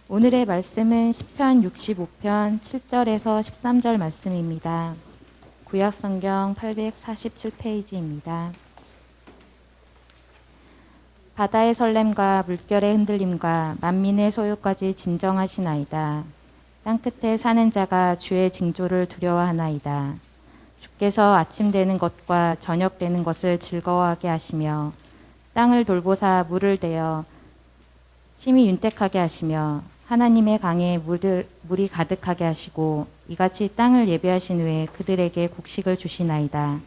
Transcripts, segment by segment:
오늘의 말씀은 시편 65편 7절에서 13절 말씀입니다. 구약성경 847페이지입니다. 바다의 설렘과 물결의 흔들림과 만민의 소요까지 진정하시나이다. 땅끝에 사는 자가 주의 징조를 두려워하나이다. 주께서 아침 되는 것과 저녁 되는 것을 즐거워하게 하시며 땅을 돌보사 물을 대어 심히 윤택하게 하시며 하나님의 강에 물이 가득하게 하시고 이같이 땅을 예비하신 후에 그들에게 곡식을 주시나이다.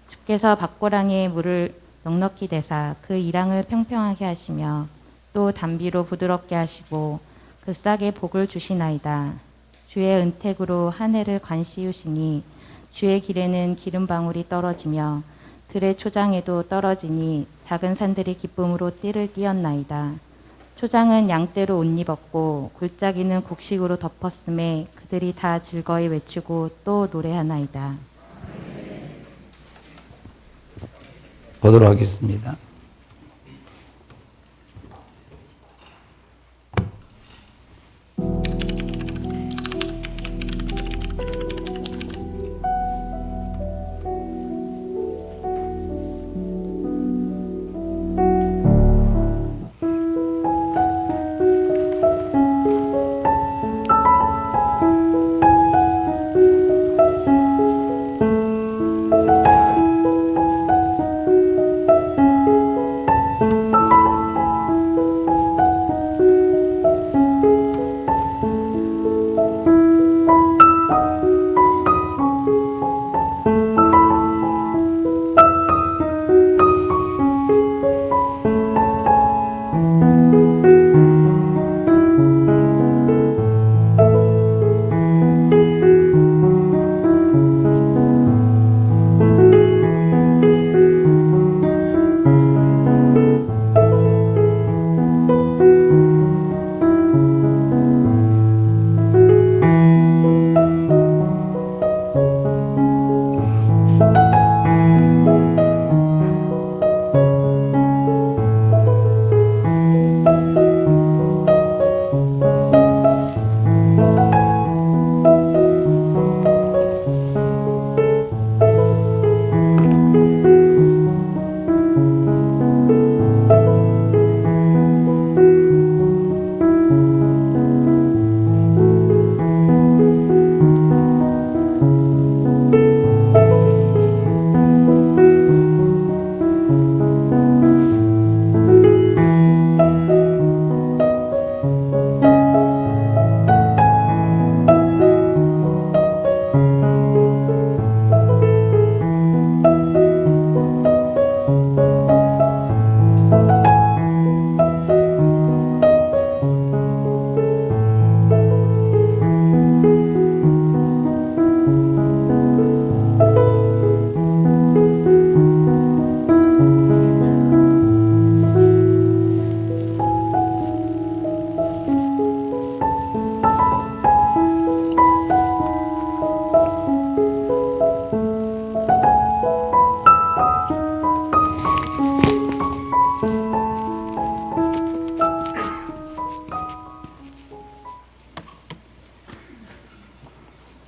주께서 밭고랑에 물을 넉넉히 대사 그 이랑을 평평하게 하시며 또 담비로 부드럽게 하시고 그 싹에 복을 주시나이다. 주의 은택으로 한 해를 관시우시니 주의 길에는 기름방울이 떨어지며 들의 초장에도 떨어지니 작은 산들이 기쁨으로 띠를 띄었나이다. 초장은 양떼로 옷 입었고 골짜기는 곡식으로 덮었음에 그들이 다 즐거이 외치고 또 노래하나이다. 보도록 하겠습니다.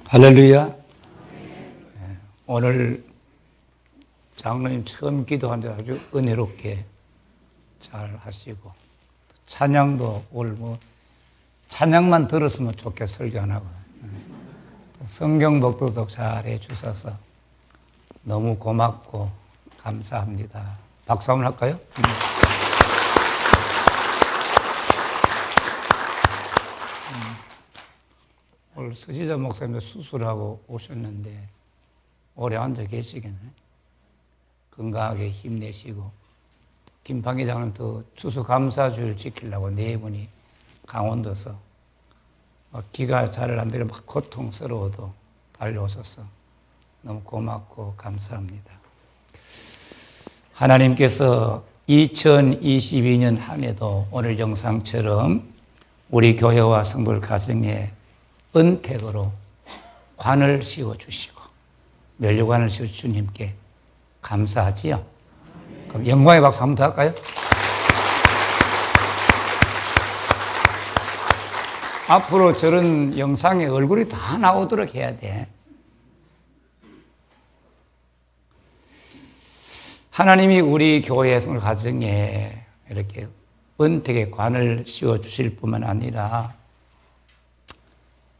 할렐루야. 오늘 장로님 처음 기도하는데 아주 은혜롭게 잘 하시고 찬양도 오늘 찬양만 들었으면 좋게 설교 안 하고 성경 독도도 잘 해주셔서 너무 고맙고 감사합니다. 박수 한번 할까요? 오늘 서지자 목사님 수술하고 오셨는데 오래 앉아 계시겠네. 건강하게 힘내시고 김판기 장로님도 추수감사주일 지키려고 네 분이 강원도서 기가 잘 안 되려 막 고통스러워도 달려오셔서 너무 고맙고 감사합니다. 하나님께서 2022년 한 해도 오늘 영상처럼 우리 교회와 성도들 가정에 은택으로 관을 씌워주시고 면류관을 씌워 주님께 감사하지요. 그럼 영광의 박수 한번 더 할까요? 앞으로 저런 영상에 얼굴이 다 나오도록 해야 돼. 하나님이 우리 교회 생활 가정에 이렇게 은택의 관을 씌워 주실 뿐만 아니라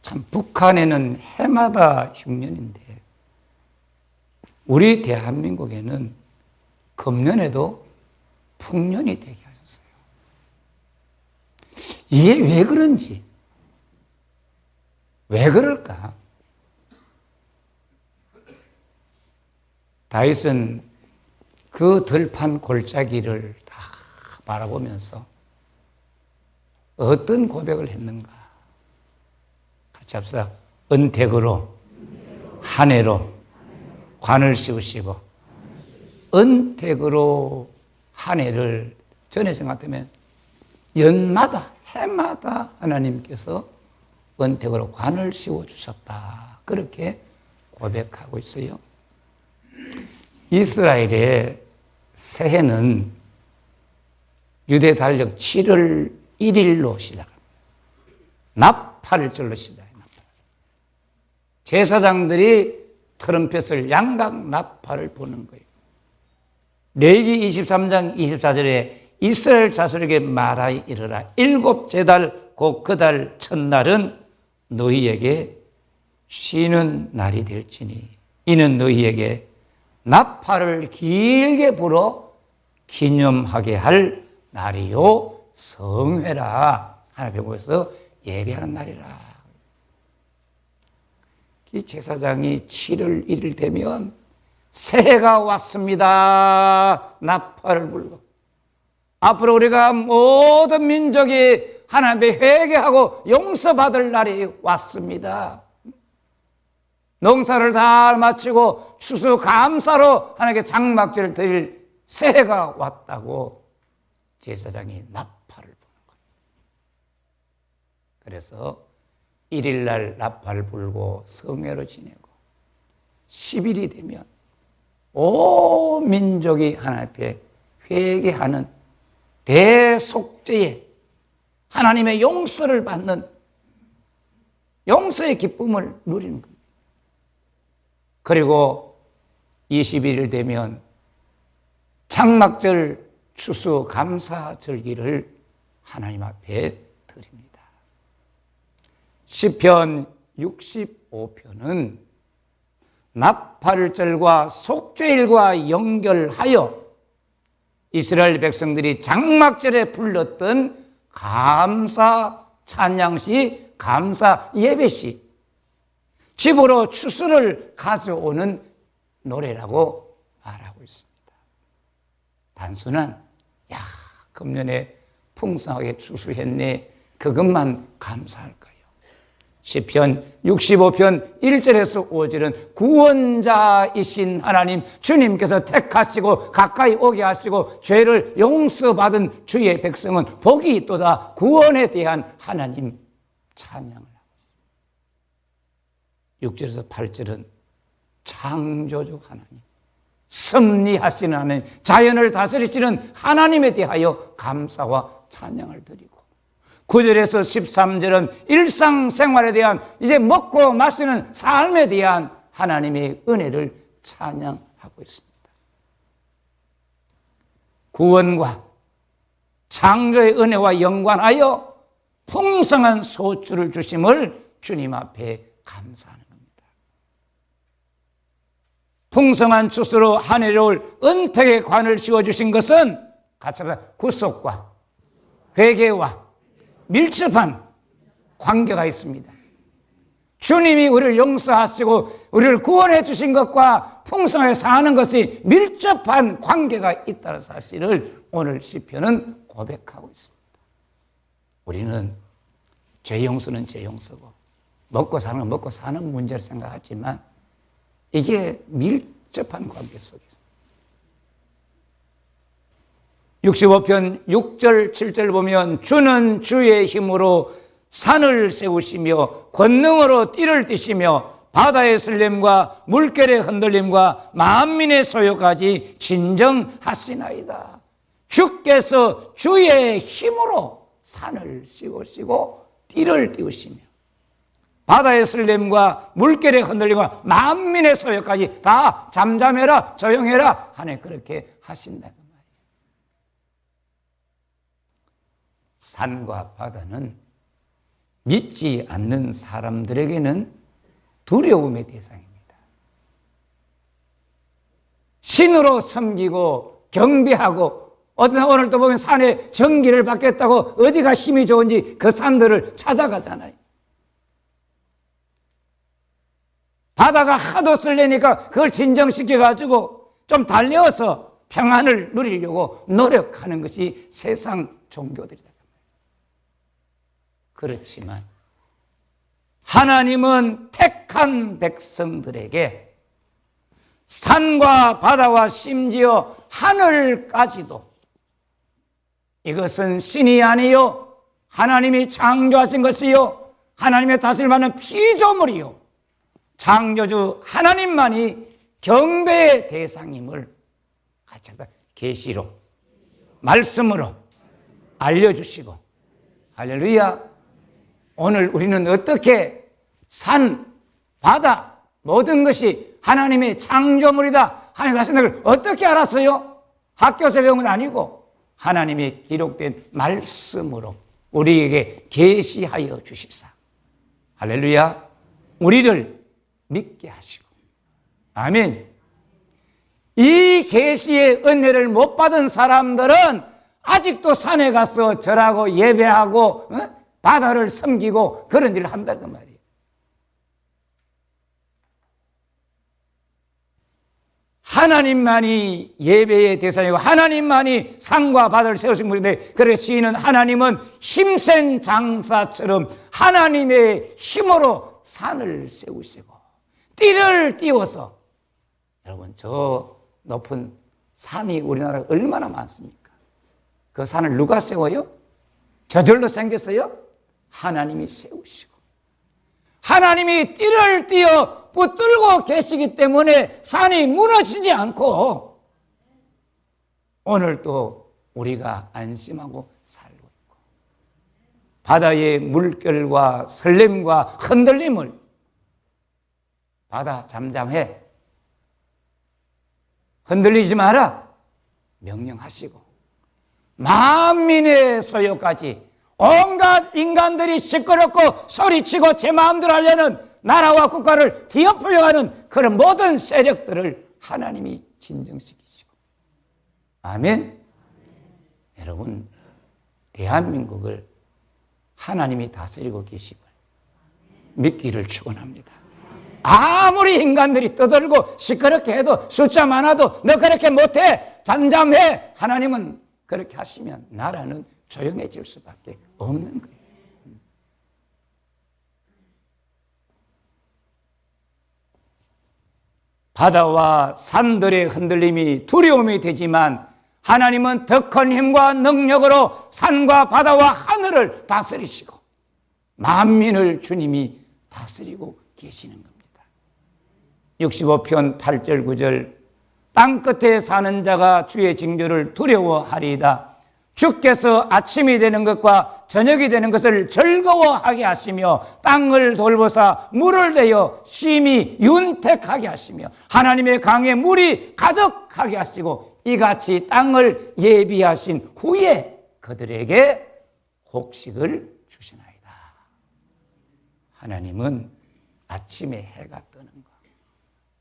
참 북한에는 해마다 흉년인데 우리 대한민국에는 금년에도 풍년이 되게 하셨어요. 이게 왜 그런지, 왜 그럴까? 다윗은 그 들판 골짜기를 다 바라보면서 어떤 고백을 했는가? 같이 합시다. 은택으로, 한 해로 관을 씌우시고, 은택으로 한 해를 전에 생각하면 연마다, 해마다 하나님께서 은택으로 관을 씌워주셨다. 그렇게 고백하고 있어요. 이스라엘의 새해는 유대 달력 7월 1일로 시작합니다. 나팔절로 시작합니다. 제사장들이 트럼펫을 양각 나팔을 부는 거예요. 레위기 23장 24절에 이스라엘 자손에게 말하여 이르라. 7째 달 곧 그 달 첫날은 너희에게 쉬는 날이 될지니 이는 너희에게 나팔을 길게 불어 기념하게 할 날이요 성회라. 하나님 보고서 예배하는 날이라. 이 제사장이 7월 1일 되면 새해가 왔습니다. 나팔을 불고 앞으로 우리가 모든 민족이 하나님께 회개하고 용서받을 날이 왔습니다. 농사를 다 마치고 추수감사로 하나님께 장막제를 드릴 새해가 왔다고 제사장이 나팔을 부는 거예요. 그래서 1일 날 나팔을 불고 성회로 지내고 10일이 되면 온 민족이 하나님 앞에 회개하는 대속죄에 하나님의 용서를 받는 용서의 기쁨을 누리는 겁니다. 그리고 21일 되면 장막절 추수감사절기를 하나님 앞에 드립니다. 시편 65편은 나팔절과 속죄일과 연결하여 이스라엘 백성들이 장막절에 불렀던 감사 찬양시, 감사 예배시, 집으로 추수를 가져오는 노래라고 말하고 있습니다. 단순한 야 금년에 풍성하게 추수했네 그것만 감사할까요? 시편 65편 1절에서 5절은 구원자이신 하나님 주님께서 택하시고 가까이 오게 하시고 죄를 용서받은 주의 백성은 복이 있도다. 구원에 대한 하나님 찬양을 하고 있습니다. 6절에서 8절은 창조주 하나님, 섭리하시는 하나님, 자연을 다스리시는 하나님에 대하여 감사와 찬양을 드리고 9절에서 13절은 일상생활에 대한 이제 먹고 마시는 삶에 대한 하나님의 은혜를 찬양하고 있습니다. 구원과 창조의 은혜와 연관하여 풍성한 소출을 주심을 주님 앞에 감사하는 겁니다. 풍성한 추수로 한 해를 올 은택의 관을 씌워주신 것은 같이 구속과 회개와 밀접한 관계가 있습니다. 주님이 우리를 용서하시고 우리를 구원해 주신 것과 풍성하게 사는 것이 밀접한 관계가 있다는 사실을 오늘 시편은 고백하고 있습니다. 우리는 죄 용서는 죄 용서고 먹고 사는 건 먹고 사는 문제를 생각하지만 이게 밀접한 관계 속에 있습니다. 65편 6절 7절 보면 주는 주의 힘으로 산을 세우시며 권능으로 띠를 띠시며 바다의 설렘과 물결의 흔들림과 만민의 소요까지 진정하시나이다. 주께서 주의 힘으로 산을 씌우시고 띠를 띄우시며 바다의 설렘과 물결의 흔들림과 만민의 소요까지 다 잠잠해라 조용해라 하네 그렇게 하신다 그 말이에요. 산과 바다는 믿지 않는 사람들에게는 두려움의 대상입니다. 신으로 섬기고 경배하고 어떤 오늘 또 보면 산에 전기를 받겠다고 어디가 힘이 좋은지 그 산들을 찾아가잖아요. 바다가 하도 설레니까 그걸 진정시켜가지고 좀 달려서 평안을 누리려고 노력하는 것이 세상 종교들이다. 그렇지만 하나님은 택한 백성들에게 산과 바다와 심지어 하늘까지도 이것은 신이 아니요 하나님이 창조하신 것이요 하나님의 다스림을 받는 피조물이요 창조주 하나님만이 경배의 대상임을 같이 계시로 말씀으로 알려주시고 할렐루야. 오늘 우리는 어떻게 산, 바다 모든 것이 하나님의 창조물이다 하나님 하신 것을 어떻게 알았어요? 학교에서 배운 건 아니고 하나님의 기록된 말씀으로 우리에게 계시하여 주시사 할렐루야. 우리를 믿게 하시고 아멘. 이 계시의 은혜를 못 받은 사람들은 아직도 산에 가서 절하고 예배하고 바다를 섬기고 그런 일을 한다 그 말이에요. 하나님만이 예배의 대상이고 하나님만이 산과 바다를 세우신 분인데 그래서 시인은 하나님은 힘센 장사처럼 하나님의 힘으로 산을 세우시고 띠를 띄워서 여러분 저 높은 산이 우리나라에 얼마나 많습니까? 그 산을 누가 세워요? 저절로 생겼어요? 하나님이 세우시고 하나님이 띠를 띄어 붙들고 계시기 때문에 산이 무너지지 않고 오늘 또 우리가 안심하고 살고 있고 바다의 물결과 설렘과 흔들림을 바다 잠잠해 흔들리지 마라 명령하시고 만민의 소요까지 온갖 인간들이 시끄럽고 소리치고 제 마음대로 하려는 나라와 국가를 뒤엎으려고 하는 그런 모든 세력들을 하나님이 진정시키시고 아멘. 여러분 대한민국을 하나님이 다스리고 계심을 믿기를 축원합니다. 아무리 인간들이 떠들고 시끄럽게 해도 숫자 많아도 너 그렇게 못해 잠잠해 하나님은 그렇게 하시면 나라는 조용해질 수밖에 없는 거예요. 바다와 산들의 흔들림이 두려움이 되지만 하나님은 더 큰 힘과 능력으로 산과 바다와 하늘을 다스리시고 만민을 주님이 다스리고 계시는 겁니다. 65편 8절 9절 땅끝에 사는 자가 주의 징조를 두려워하리이다. 주께서 아침이 되는 것과 저녁이 되는 것을 즐거워하게 하시며 땅을 돌보사 물을 대어 심히 윤택하게 하시며 하나님의 강에 물이 가득하게 하시고 이같이 땅을 예비하신 후에 그들에게 곡식을 주시나이다. 하나님은 아침에 해가 뜨는 것,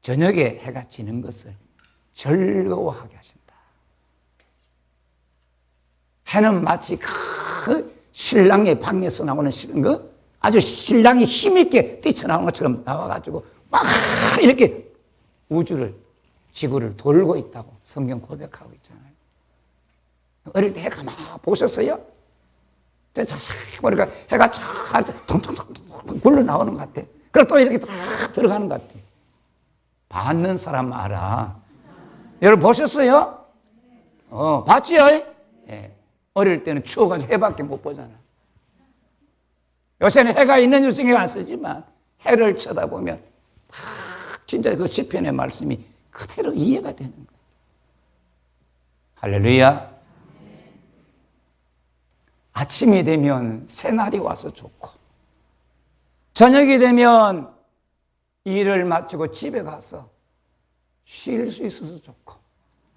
저녁에 해가 지는 것을 즐거워하게 하신다. 해는 마치 그 신랑의 방에서 나오는 거 아주 신랑이 힘있게 뛰쳐나오는 것처럼 나와가지고 막 이렇게 우주를 지구를 돌고 있다고 성경 고백하고 있잖아요. 어릴 때 해가 막 보셨어요? 자세히 보니까 해가 쫙 통통통 굴러 나오는 것 같아. 그리고 또 이렇게 딱 들어가는 것 같아. 받는 사람 알아. 여러분 보셨어요? 봤지요? 예. 어릴 때는 추워가지고 해밖에 못 보잖아. 요새는 해가 있는 줄 신경 안 쓰지만 해를 쳐다보면 진짜 그 시편의 말씀이 그대로 이해가 되는 거예요. 할렐루야. 아침이 되면 새날이 와서 좋고 저녁이 되면 일을 마치고 집에 가서 쉴 수 있어서 좋고.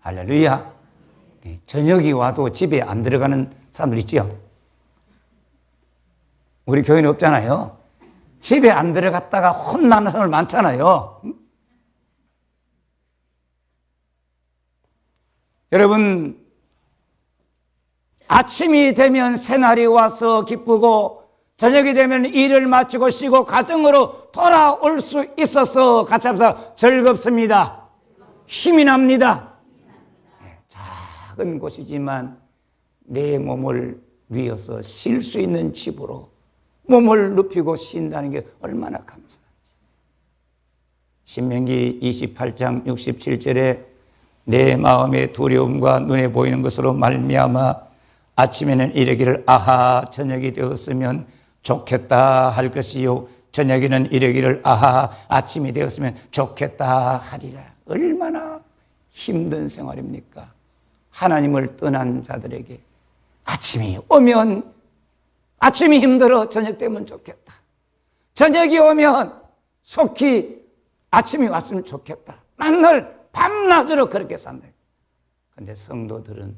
할렐루야. 저녁이 와도 집에 안 들어가는 사람들 있지요? 우리 교회는 없잖아요. 집에 안 들어갔다가 혼나는 사람들 많잖아요. 여러분, 아침이 되면 새날이 와서 기쁘고 저녁이 되면 일을 마치고 쉬고 가정으로 돌아올 수 있어서 같이 합시다. 즐겁습니다. 힘이 납니다. 작은 곳이지만 내 몸을 위해서 쉴 수 있는 집으로 몸을 눕히고 쉰다는 게 얼마나 감사한지. 신명기 28장 67절에 내 마음의 두려움과 눈에 보이는 것으로 말미암아 아침에는 이르기를 아하 저녁이 되었으면 좋겠다 할 것이요 저녁에는 이르기를 아하 아침이 되었으면 좋겠다 하리라. 얼마나 힘든 생활입니까? 하나님을 떠난 자들에게 아침이 오면 아침이 힘들어 저녁 되면 좋겠다. 저녁이 오면 속히 아침이 왔으면 좋겠다. 맨날 밤낮으로 그렇게 산다. 그런데 성도들은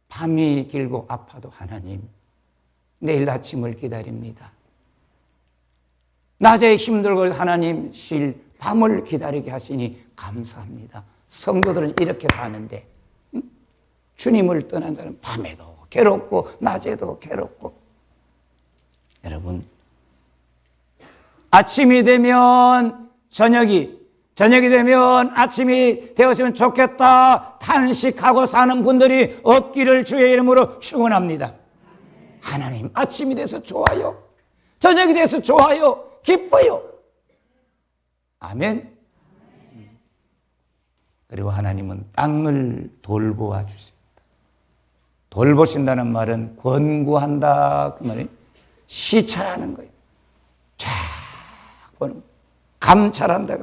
밤이 길고 아파도 하나님 내일 아침을 기다립니다. 낮에 힘들고 하나님 쉴 밤을 기다리게 하시니 감사합니다. 성도들은 이렇게 사는데 주님을 떠난 자는 밤에도 괴롭고 낮에도 괴롭고. 여러분, 아침이 되면 저녁이 되면 아침이 되었으면 좋겠다 탄식하고 사는 분들이 없기를 주의 이름으로 축원합니다. 하나님, 아침이 돼서 좋아요. 저녁이 돼서 좋아요. 기뻐요. 아멘. 그리고 하나님은 땅을 돌보아 주십니다. 돌보신다는 말은 권고한다 그 말이 시찰하는 거예요. 쫙 보는 감찰한다.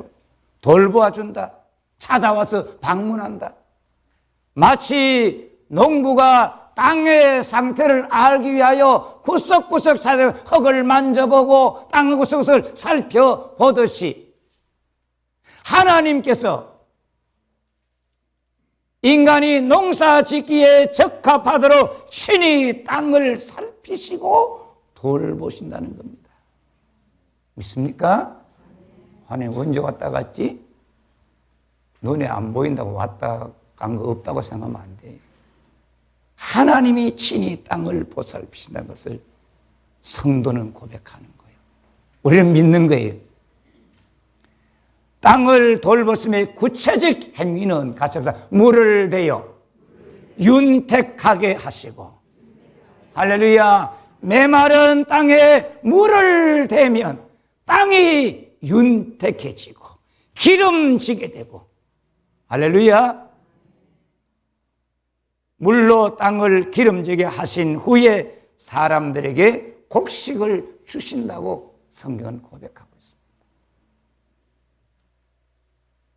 돌보아준다. 찾아와서 방문한다. 마치 농부가 땅의 상태를 알기 위하여 구석구석 찾아 흙을 만져보고 땅의 구석구석을 살펴보듯이 하나님께서 인간이 농사 짓기에 적합하도록 신이 땅을 살피시고 돌보신다는 겁니다. 믿습니까? 하나님 언제 왔다 갔지? 눈에 안 보인다고 왔다 간 거 없다고 생각하면 안 돼. 하나님이 친히 땅을 보살피신다는 것을 성도는 고백하는 거예요. 우리는 믿는 거예요. 땅을 돌보심의 구체적 행위는 같이 합시다. 물을 대어 윤택하게 하시고. 할렐루야. 메마른 땅에 물을 대면 땅이 윤택해지고 기름지게 되고. 할렐루야. 물로 땅을 기름지게 하신 후에 사람들에게 곡식을 주신다고 성경은 고백하고 있습니다.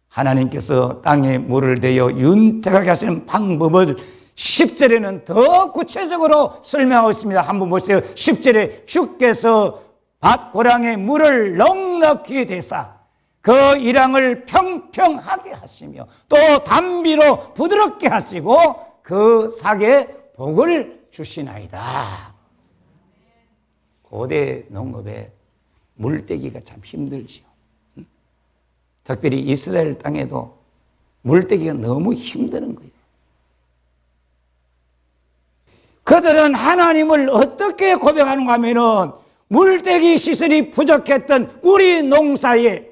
하나님께서 땅에 물을 대어 윤택하게 하시는 방법을 10절에는 더 구체적으로 설명하고 있습니다. 한번 보세요. 10절에 주께서 밭고랑에 물을 넉넉히 대사 그 이랑을 평평하게 하시며 또 담비로 부드럽게 하시고 그 삭에 복을 주시나이다. 고대 농업에 물떼기가 참 힘들지요. 특별히 이스라엘 땅에도 물떼기가 너무 힘드는 거예요. 그들은 하나님을 어떻게 고백하는가 하면은 물떼기 시설이 부족했던 우리 농사에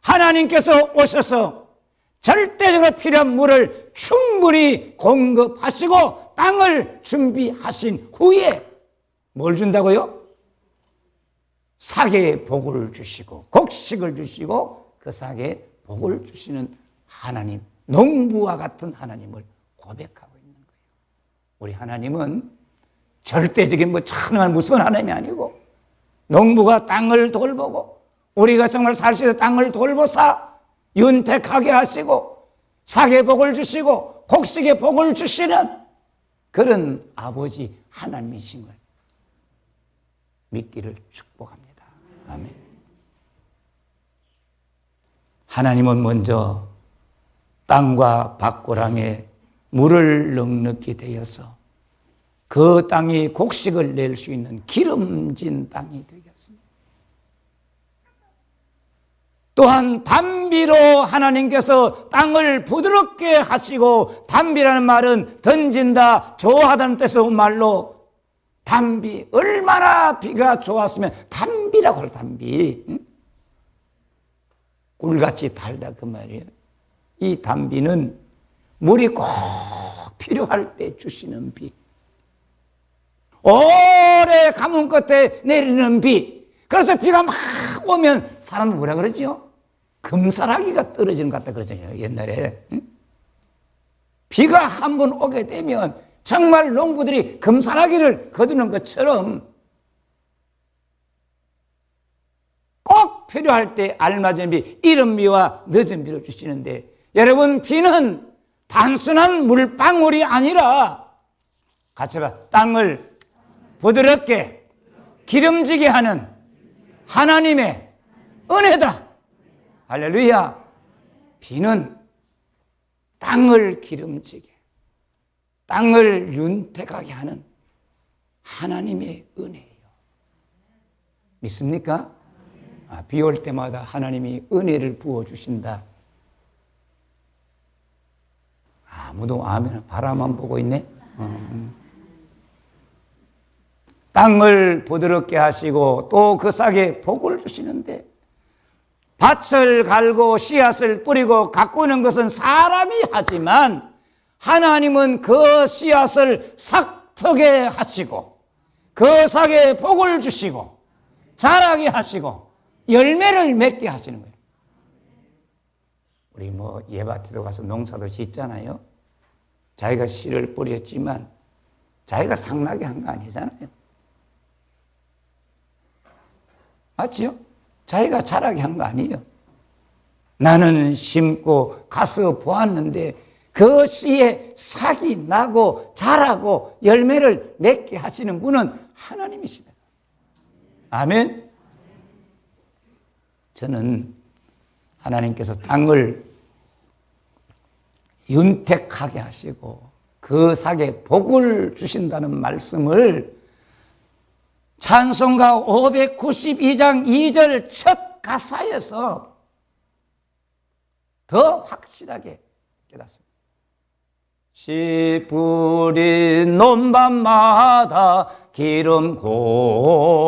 하나님께서 오셔서 절대적으로 필요한 물을 충분히 공급하시고 땅을 준비하신 후에 뭘 준다고요? 삭에 복을 주시고 곡식을 주시고 그 삭에 복을 주시는 하나님, 농부와 같은 하나님을 고백하고 있는 거예요. 우리 하나님은 절대적인 천한 무서운 하나님이 아니고 농부가 땅을 돌보고 우리가 정말 살 수 있는 땅을 돌보사 윤택하게 하시고 삭의 복을 주시고 곡식의 복을 주시는 그런 아버지 하나님이심을 믿기를 축복합니다. 아멘. 하나님은 먼저 땅과 밭고랑에 물을 넉넉히 대어서 그 땅이 곡식을 낼 수 있는 기름진 땅이 되게 하십니다. 또한 단비로 하나님께서 땅을 부드럽게 하시고, 단비라는 말은 던진다, 좋아하다는 뜻의 말로 단비, 얼마나 비가 좋았으면 단비라고 해요. 단비. 꿀같이 달다 그 말이에요. 이 단비는 물이 꼭 필요할 때 주시는 비, 오래 가뭄 끝에 내리는 비. 그래서 비가 막 오면 사람은 뭐라 그러지요? 금사라기가 떨어지는 것 같다 그러잖아요, 옛날에. 비가 한 번 오게 되면 정말 농부들이 금사라기를 거두는 것처럼 꼭 필요할 때 알맞은 비, 이른 비와 늦은 비를 주시는데, 여러분, 비는 단순한 물방울이 아니라 같이 봐, 땅을 부드럽게 기름지게 하는 하나님의 은혜다. 할렐루야. 비는 땅을 기름지게, 땅을 윤택하게 하는 하나님의 은혜예요. 믿습니까? 비 올 때마다 하나님이 은혜를 부어주신다. 아무도 아멘, 바라만 보고 있네. 땅을 부드럽게 하시고 또 그 싹에 복을 주시는데, 밭을 갈고 씨앗을 뿌리고 가꾸는 것은 사람이 하지만 하나님은 그 씨앗을 싹트게 하시고 그 싹에 복을 주시고 자라게 하시고 열매를 맺게 하시는 거예요. 우리 예밭에도 가서 농사도 짓잖아요. 자기가 씨를 뿌렸지만 자기가 상나게 한 거 아니잖아요. 맞지요? 자기가 자라게 한 거 아니에요. 나는 심고 가서 보았는데 그 씨에 싹이 나고 자라고 열매를 맺게 하시는 분은 하나님이시다. 아멘. 저는 하나님께서 땅을 윤택하게 하시고 그 삭에 복을 주신다는 말씀을 찬송가 592장 2절 첫 가사에서 더 확실하게 깨닫습니다. 씨 뿌린 논밭마다 기름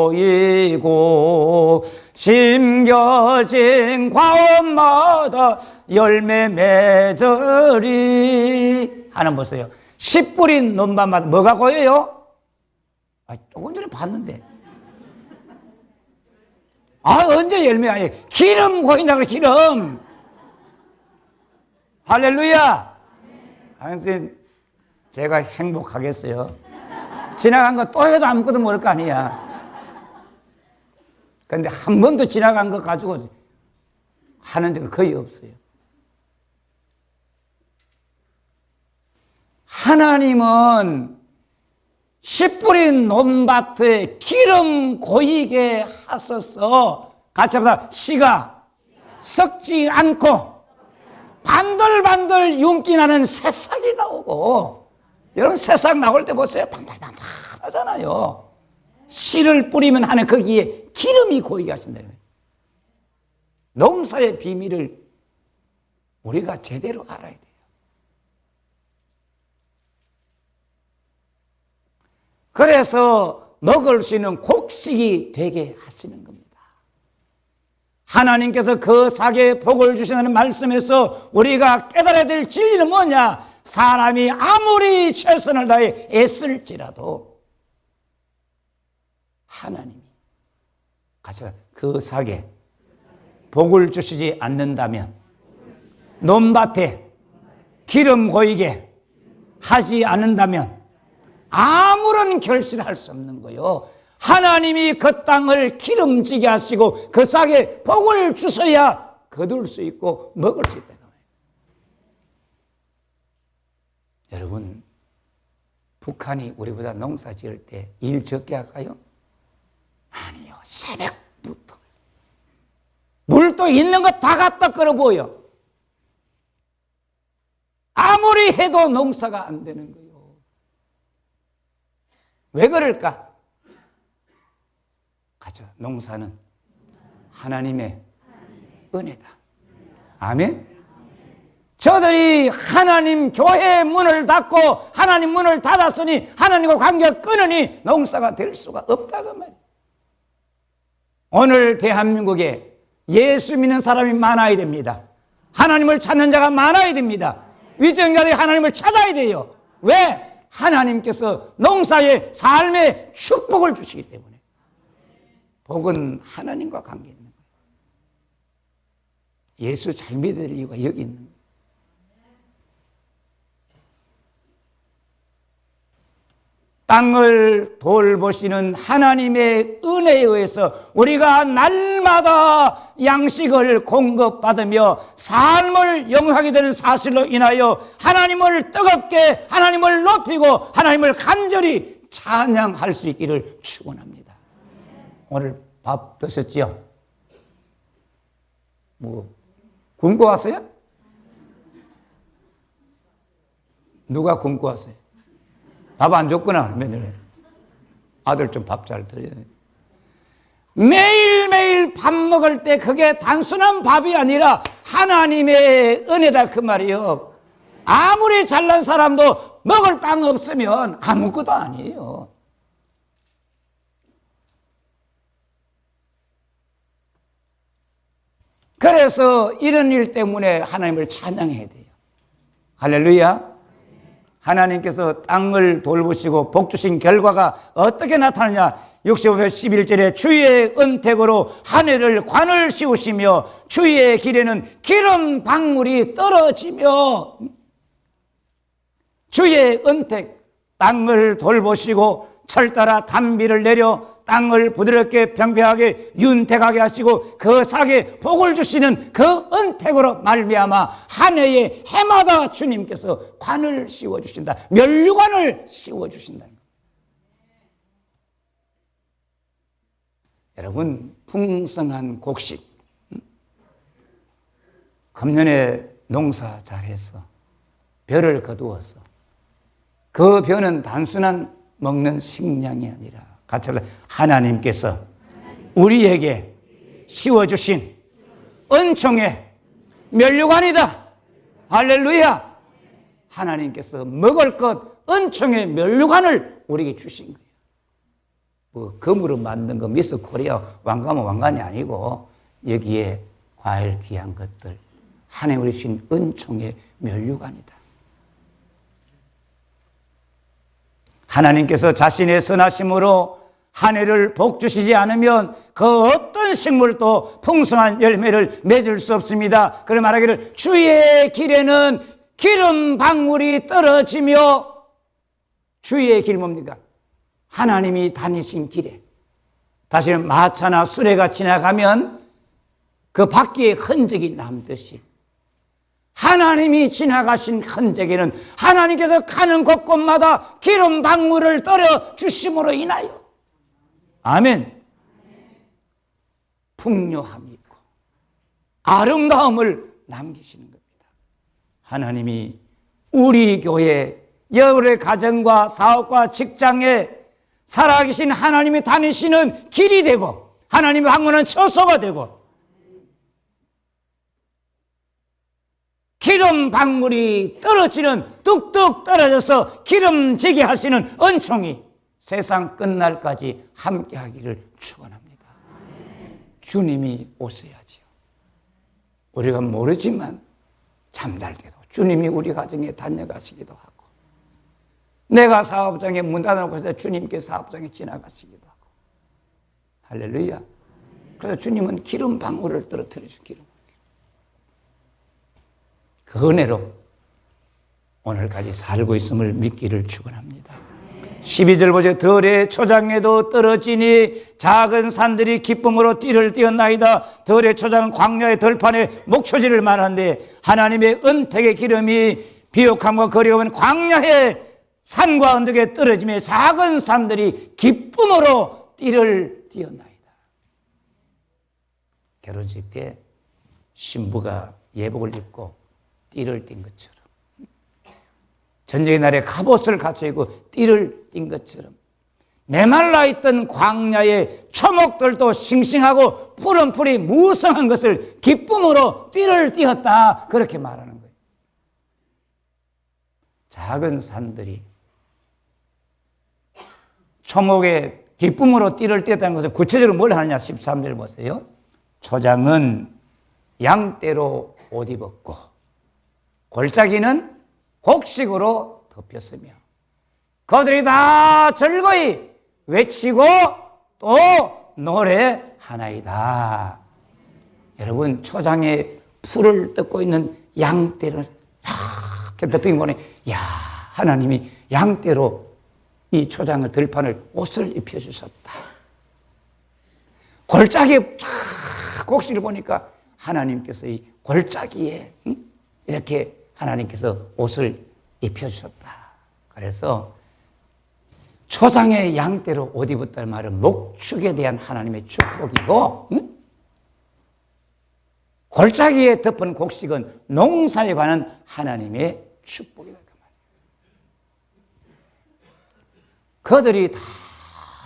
고이고 심겨진 과원마다 열매 맺으리. 하나 보세요. 씨 뿌린 논밭마다 뭐가 고여요? 조금 전에 봤는데. 언제 열매 아니에요? 기름 고인다 그래, 기름. 할렐루야. 선생님, 제가 행복하겠어요? 지나간 거 또 해도 아무것도 모를 거 아니야. 그런데 한 번도 지나간 거 가지고 하는 적은 거의 없어요. 하나님은 씨 뿌린 논밭에 기름 고이게 하소서. 같이 합시다. 씨가 썩지 않고 반들반들 윤기 나는 새싹이 나오고, 여러분 새싹 나올 때 보세요. 반들반들 하잖아요. 씨를 뿌리면 하는 거기에 기름이 고이게 하신다는 거예요. 농사의 비밀을 우리가 제대로 알아야 돼요. 그래서 먹을 수 있는 곡식이 되게 하시는 겁니다. 하나님께서 그 삭에 복을 주신다는 말씀에서 우리가 깨달아야 될 진리는 뭐냐? 사람이 아무리 최선을 다해 애쓸지라도 하나님이 같이 그 삭에 복을 주시지 않는다면, 논밭에 기름 고이게 하지 않는다면 아무런 결실을 할 수 없는 거예요. 하나님이 그 땅을 기름지게 하시고 그 싹에 복을 주셔야 거둘 수 있고 먹을 수 있다는 거예요. 여러분, 북한이 우리보다 농사 지을 때 일 적게 할까요? 아니요. 새벽부터 물도 있는 거 다 갖다 끌어 보여. 아무리 해도 농사가 안 되는 거예요. 왜 그럴까? 가죠. 농사는 하나님의 은혜다. 아멘. 저들이 하나님 교회의 문을 닫고 하나님 문을 닫았으니 하나님과 관계가 끊으니 농사가 될 수가 없다고 말이에요. 오늘 대한민국에 예수 믿는 사람이 많아야 됩니다. 하나님을 찾는 자가 많아야 됩니다. 위정자들이 하나님을 찾아야 돼요. 왜? 하나님께서 농사의 삶의 축복을 주시기 때문에. 복은 하나님과 관계 있는 거예요. 예수 잘 믿어야 될 이유가 여기 있는 거예요. 땅을 돌보시는 하나님의 은혜에 의해서 우리가 날마다 양식을 공급받으며 삶을 영위하게 되는 사실로 인하여 하나님을 뜨겁게 하나님을 높이고 하나님을 간절히 찬양할 수 있기를 축원합니다. 오늘 밥 드셨지요? 굶고 왔어요? 누가 굶고 왔어요? 밥 안 줬구나. 며느리. 아들 좀 밥 잘 드려. 매일매일 밥 먹을 때 그게 단순한 밥이 아니라 하나님의 은혜다 그 말이요. 아무리 잘난 사람도 먹을 빵 없으면 아무것도 아니에요. 그래서 이런 일 때문에 하나님을 찬양해야 돼요. 할렐루야. 하나님께서 땅을 돌보시고 복 주신 결과가 어떻게 나타나냐? 65편 11절에 주의 은택으로 하늘을 관을 씌우시며 주의 길에는 기름 방울이 떨어지며. 주의 은택, 땅을 돌보시고 철따라 단비를 내려 땅을 부드럽게 평평하게 윤택하게 하시고 그 sak에 복을 주시는 그 은택으로 말미암아 한 해에 해마다 주님께서 관을 씌워주신다. 면류관을 씌워주신다. 여러분, 풍성한 곡식. 금년에 농사 잘했어. 벼를 거두었어. 그 벼는 단순한 먹는 식량이 아니라 같이 하나님께서 우리에게 씌워주신 은총의 면류관이다. 할렐루야. 하나님께서 먹을 것 은총의 면류관을 우리에게 주신 거예요. 뭐 금으로 만든 거 미스 코리아 왕관은 왕관이 아니고 여기에 과일 귀한 것들 하나님 우리 주신 은총의 면류관이다. 하나님께서 자신의 선하심으로 한 해를 복 주시지 않으면 그 어떤 식물도 풍성한 열매를 맺을 수 없습니다. 그를 말하기를 주의 길에는 기름 방울이 떨어지며. 주의 길 뭡니까? 하나님이 다니신 길에 다시는 마차나 수레가 지나가면 그 바퀴에 흔적이 남듯이 하나님이 지나가신 흔적에는 하나님께서 가는 곳곳마다 기름 방울을 떨어 주심으로 인하여 아멘. 풍요함이 있고 아름다움을 남기시는 겁니다. 하나님이 우리 교회 여러분의 가정과 사업과 직장에 살아계신 하나님이 다니시는 길이 되고 하나님이 방문한 처소가 되고 기름 방울이 떨어지는 뚝뚝 떨어져서 기름지게 하시는 은총이 세상 끝날까지 함께 하기를 축원합니다. 주님이 오셔야지요. 우리가 모르지만 잠잘 때도 주님이 우리 가정에 다녀가시기도 하고 내가 사업장에 문 닫아놓고 있을 때 주님께 사업장에 지나가시기도 하고 할렐루야. 그래서 주님은 기름 방울을 떨어뜨리시고 기름 그 은혜로 오늘까지 살고 있음을 믿기를 축원합니다. 12절 보세요. 들의 초장에도 떨어지니 작은 산들이 기쁨으로 띠를 띄었나이다. 들의 초장은 광야의 들판에 목초지를 말하는데 하나님의 은택의 기름이 비옥함과 거리감은 광야의 산과 언덕에 떨어지며 작은 산들이 기쁨으로 띠를 띄었나이다. 결혼식 때 신부가 예복을 입고 띠를 띈 것처럼, 전쟁의 날에 갑옷을 갖춰 입고 띠를 띈 것처럼, 메말라 있던 광야의 초목들도 싱싱하고 푸른 풀이 무성한 것을 기쁨으로 띠를 띄었다, 그렇게 말하는 거예요. 작은 산들이 초목의 기쁨으로 띠를 띄었다는 것은 구체적으로 뭘 하느냐, 13절 보세요. 초장은 양떼로 옷 입었고 골짜기는 곡식으로 덮였으며 그들이 다 즐거이 외치고 또 노래하나이다. 여러분, 초장에 풀을 뜯고 있는 양떼를 이렇게 덮인 거니, 야, 하나님이 양떼로 이 초장을, 들판을 옷을 입혀주셨다. 골짜기에 곡식을 보니까 하나님께서 이 골짜기에 이렇게 하나님께서 옷을 입혀주셨다. 그래서 초장의 양떼로 옷 입었다는 말은 목축에 대한 하나님의 축복이고, 골짜기에 덮은 곡식은 농사에 관한 하나님의 축복이다. 그들이 다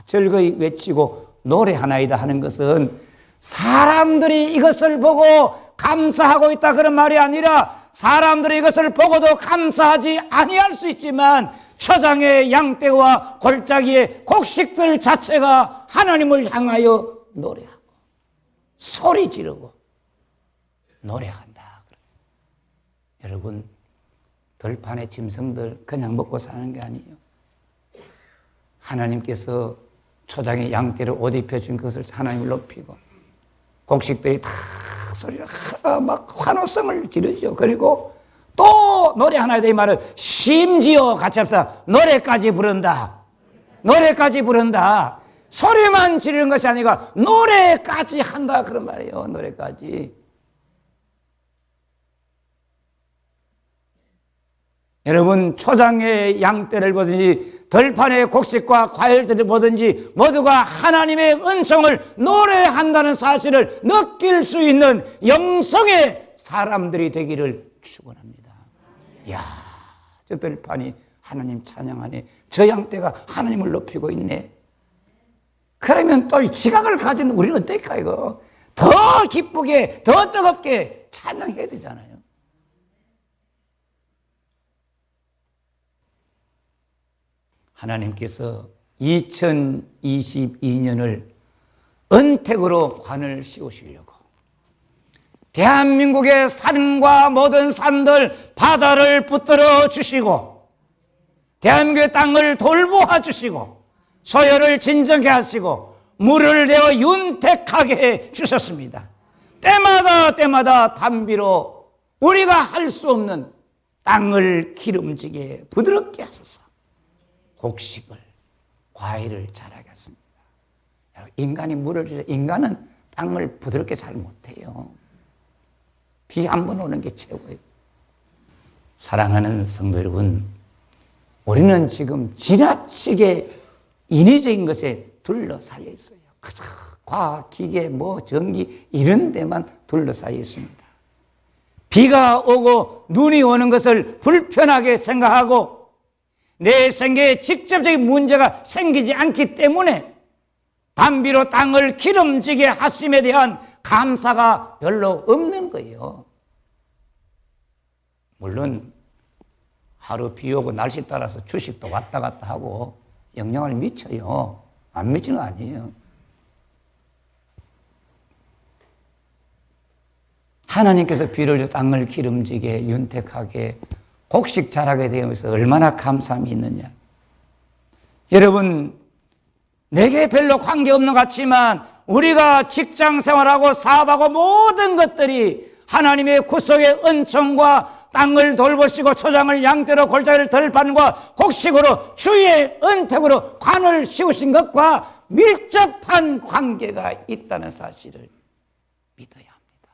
즐거이 외치고 노래하나이다 하는 것은 사람들이 이것을 보고 감사하고 있다 그런 말이 아니라, 사람들이 이것을 보고도 감사하지 아니할 수 있지만 초장의 양떼와 골짜기의 곡식들 자체가 하나님을 향하여 노래하고 소리 지르고 노래한다. 여러분, 들판의 짐승들 그냥 먹고 사는 게 아니에요. 하나님께서 초장의 양떼를 옷 입혀준 것을 하나님을 높이고 곡식들이 다 소리를 막 환호성을 지르죠. 그리고 또 노래하나이다 이 말은 심지어 같이 합시다. 노래까지 부른다. 노래까지 부른다. 소리만 지르는 것이 아니라 노래까지 한다 그런 말이에요. 노래까지. 여러분, 초장의 양떼를 보든지 들판의 곡식과 과일들을 보든지 모두가 하나님의 은총을 노래한다는 사실을 느낄 수 있는 영성의 사람들이 되기를 축원합니다. 이야, 저 들판이 하나님 찬양하네. 저 양떼가 하나님을 높이고 있네. 그러면 또 이 지각을 가진 우리는 어떨까 이거? 더 기쁘게, 더 뜨겁게 찬양해야 되잖아요. 하나님께서 2022년을 은택으로 관을 씌우시려고 대한민국의 산과 모든 산들, 바다를 붙들어 주시고 대한민국의 땅을 돌보아 주시고 소요를 진정케 하시고 물을 내어 윤택하게 해 주셨습니다. 때마다 단비로 우리가 할 수 없는 땅을 기름지게 부드럽게 하소서. 곡식을, 과일을 자라게 했습니다. 인간이 물을 주죠. 인간은 땅을 부드럽게 잘 못해요. 비 한 번 오는 게 최고예요. 사랑하는 성도 여러분, 우리는 지금 지나치게 인위적인 것에 둘러싸여 있어요. 과학, 기계, 전기 이런 데만 둘러싸여 있습니다. 비가 오고 눈이 오는 것을 불편하게 생각하고 내 생계에 직접적인 문제가 생기지 않기 때문에 단비로 땅을 기름지게 하심에 대한 감사가 별로 없는 거예요. 물론 하루 비 오고 날씨 따라서 주식도 왔다 갔다 하고 영향을 미쳐요. 안 미치는 거 아니에요. 하나님께서 비를 줘 땅을 기름지게 윤택하게 곡식 자라게 되면서 얼마나 감사함이 있느냐. 여러분, 내게 별로 관계없는 것 같지만 우리가 직장 생활하고 사업하고 모든 것들이 하나님의 구속의 은총과 땅을 돌보시고 초장을 양떼로 골짜기를 들판과 곡식으로 주의 은택으로 관을 씌우신 것과 밀접한 관계가 있다는 사실을 믿어야 합니다.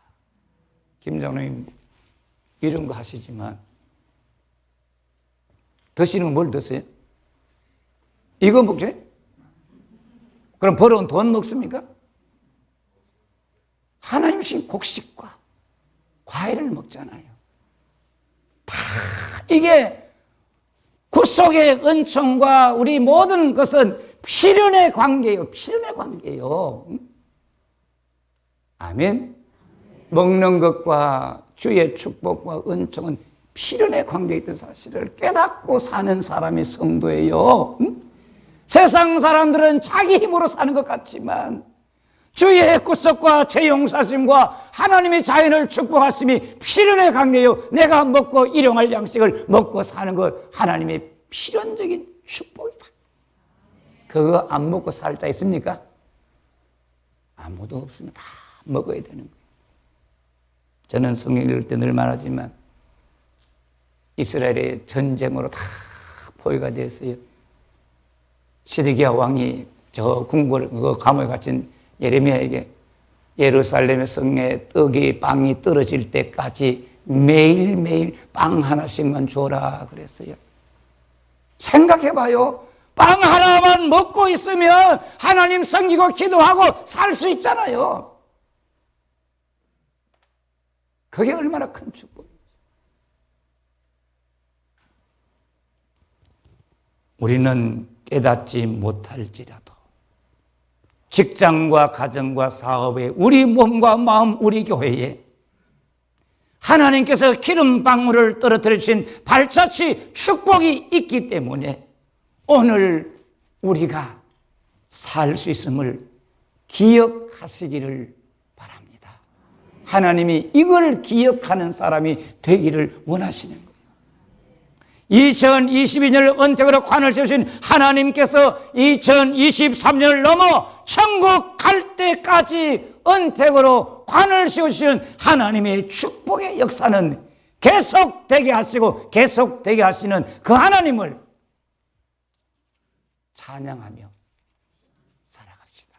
김장로님 이런 거 하시지만 드시는 건 뭘 드세요? 이거 먹지? 그럼 벌어온 돈 먹습니까? 하나님 주신 곡식과 과일을 먹잖아요. 다 이게 구속의 은총과 우리 모든 것은 필연의 관계예요. 필연의 관계예요. 아멘. 먹는 것과 주의 축복과 은총은 필연의 관계에 있던 사실을 깨닫고 사는 사람이 성도예요. 세상 사람들은 자기 힘으로 사는 것 같지만 주의 구속과 재용사심과 하나님의 자연을 축복하심이 필연의 관계요. 내가 먹고 일용할 양식을 먹고 사는 것 하나님의 필연적인 축복이다. 그거 안 먹고 살 자 있습니까? 아무도 없으면 다 먹어야 되는 거예요. 저는 성경 읽을 때 늘 말하지만 이스라엘의 전쟁으로 다 포위가 됐어요. 시드기야 왕이 저 궁궐 감옥에 갇힌 예레미야에게 예루살렘의 성에 떡이 빵이 떨어질 때까지 매일매일 빵 하나씩만 줘라 그랬어요. 생각해봐요. 빵 하나만 먹고 있으면 하나님 섬기고 기도하고 살 수 있잖아요. 그게 얼마나 큰 축복이에요. 우리는 깨닫지 못할지라도 직장과 가정과 사업에 우리 몸과 마음 우리 교회에 하나님께서 기름방울을 떨어뜨려 주신 발자취 축복이 있기 때문에 오늘 우리가 살 수 있음을 기억하시기를 바랍니다. 하나님이 이걸 기억하는 사람이 되기를 원하시는 거예요. 2022년을 은택으로 관을 세우신 하나님께서 2023년을 넘어 천국 갈 때까지 은택으로 관을 세우시는 하나님의 축복의 역사는 계속되게 하시고 계속되게 하시는 그 하나님을 찬양하며 살아갑시다.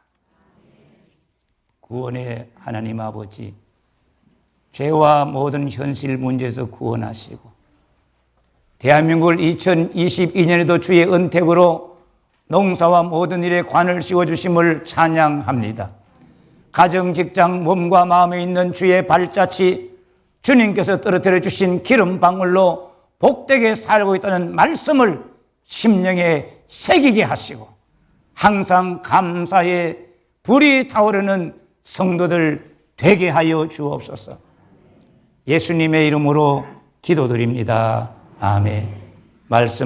구원의 하나님 아버지, 죄와 모든 현실 문제에서 구원하시고 대한민국을 2022년에도 주의 은택으로 농사와 모든 일에 관을 씌워주심을 찬양합니다. 가정, 직장, 몸과 마음에 있는 주의 발자취, 주님께서 떨어뜨려 주신 기름방울로 복되게 살고 있다는 말씀을 심령에 새기게 하시고 항상 감사의 불이 타오르는 성도들 되게 하여 주옵소서. 예수님의 이름으로 기도드립니다. 아멘. 말씀